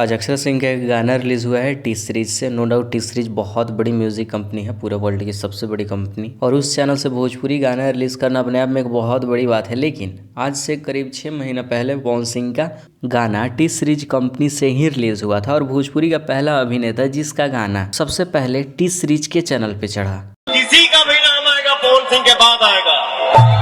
आज अक्षर सिंह का एक गाना रिलीज हुआ है टी सीरीज से। नो डाउट टी सीरीज बहुत बड़ी म्यूजिक कंपनी है, पूरे वर्ल्ड की सबसे बड़ी कंपनी, और उस चैनल से भोजपुरी गाना रिलीज करना अपने आप में एक बहुत बड़ी बात है। लेकिन आज से करीब 6 महीना पहले पवन सिंह का गाना टी सीरीज कंपनी से ही रिलीज हुआ था और भोजपुरी का पहला अभिनेता जिसका गाना सबसे पहले टी सीरीज के चैनल पे चढ़ा। किसी का भी नाम आएगा पवन सिंह के बाद आएगा।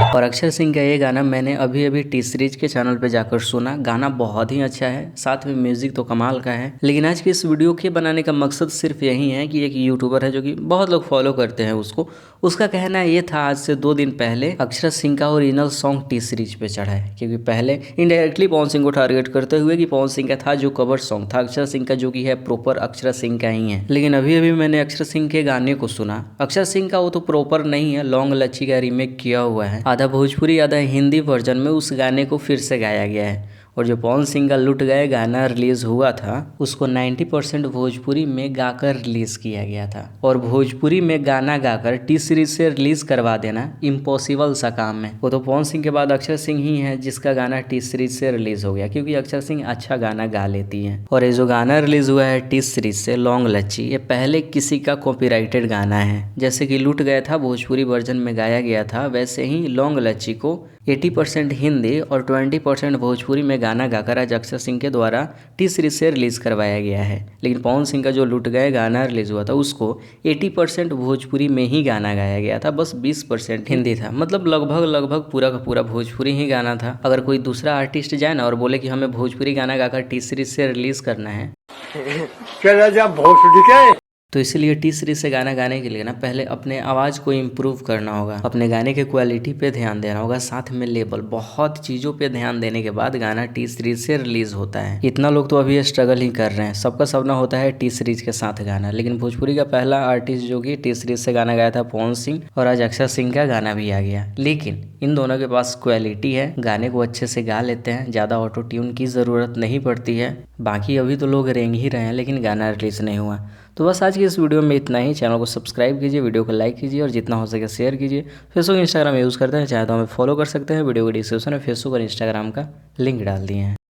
और अक्षर सिंह का ये गाना मैंने अभी अभी टी सीरीज के चैनल पे जाकर सुना। गाना बहुत ही अच्छा है, साथ में म्यूजिक तो कमाल का है। लेकिन आज की इस वीडियो के बनाने का मकसद सिर्फ यही है कि एक यूट्यूबर है जो कि बहुत लोग फॉलो करते हैं उसको, उसका कहना ये था आज से 2 दिन पहले अक्षर सिंह का ओरिजिनल सॉन्ग टी सीरीज पे चढ़ा है, क्योंकि पहले इनडायरेक्टली पवन सिंह को टारगेट करते हुए कि पवन सिंह का था जो कवर सॉन्ग था, अक्षर सिंह का जो कि है प्रॉपर अक्षर सिंह का ही है। लेकिन अभी अभी मैंने अक्षर सिंह के गाने को सुना। अक्षर सिंह का वो तो प्रॉपर नहीं है, लॉन्ग लच्छी का रीमेक किया हुआ है। आधा भोजपुरी आधा हिंदी वर्जन में उस गाने को फिर से गाया गया है। और जो पवन सिंह का लुट गए गाना रिलीज हुआ था उसको 90% भोजपुरी में गाकर रिलीज किया गया था। और भोजपुरी में गाना गाकर टी सीरीज से रिलीज करवा देना इम्पॉसिबल सा काम है। वो तो पवन सिंह के बाद अक्षर सिंह ही है जिसका गाना टी सीरीज से रिलीज हो गया, क्योंकि अक्षर सिंह अच्छा गाना गा लेती है। और ये जो गाना रिलीज हुआ है टी सीरीज से लॉन्ग लच्छी, ये पहले किसी का कॉपीराइटेड गाना है। जैसे कि लुट गया था भोजपुरी वर्जन में गाया गया था, वैसे ही लॉन्ग लच्छी को 80% हिंदी और 20% भोजपुरी में गाना गाकर आज अक्षर सिंह के द्वारा टी सीरीज से रिलीज करवाया गया है। लेकिन पवन सिंह का जो लुट गए गाना रिलीज हुआ था उसको 80% भोजपुरी में ही गाना गाया गया था, बस 20% हिंदी था। मतलब लगभग पूरा का पूरा भोजपुरी ही गाना था। अगर कोई दूसरा आर्टिस्ट जाए ना और बोले कि हमें भोजपुरी गाना गाकर टी सीरीज से रिलीज करना है तो इसीलिए टी सीरीज से गाना गाने के लिए ना पहले अपने आवाज़ को इम्प्रूव करना होगा, अपने गाने के क्वालिटी पे ध्यान देना होगा, साथ में लेवल बहुत चीज़ों पे ध्यान देने के बाद गाना टी सीरीज से रिलीज होता है। इतना लोग तो अभी स्ट्रगल ही कर रहे हैं। सबका सपना होता है टी सीरीज के साथ गाना, लेकिन भोजपुरी का पहला आर्टिस्ट जो कि टी सीरीज से गाना गाया था पवन सिंह, और आज अक्षर सिंह का गाना भी आ गया। लेकिन इन दोनों के पास क्वालिटी है, गाने को अच्छे से गा लेते हैं, ज़्यादा ऑटो ट्यून की ज़रूरत नहीं पड़ती है। बाकी अभी तो लोग रेंग ही रहे हैं लेकिन गाना रिलीज नहीं हुआ। तो बस आज की इस वीडियो में इतना ही। चैनल को सब्सक्राइब कीजिए, वीडियो को लाइक कीजिए और जितना हो सके शेयर कीजिए। फेसबुक इंस्टाग्राम यूज़ करते हैं चाहे तो हमें फॉलो कर सकते हैं। वीडियो को डिस्क्रिप्शन में फेसबुक और इंस्टाग्राम का लिंक डाल दिए हैं।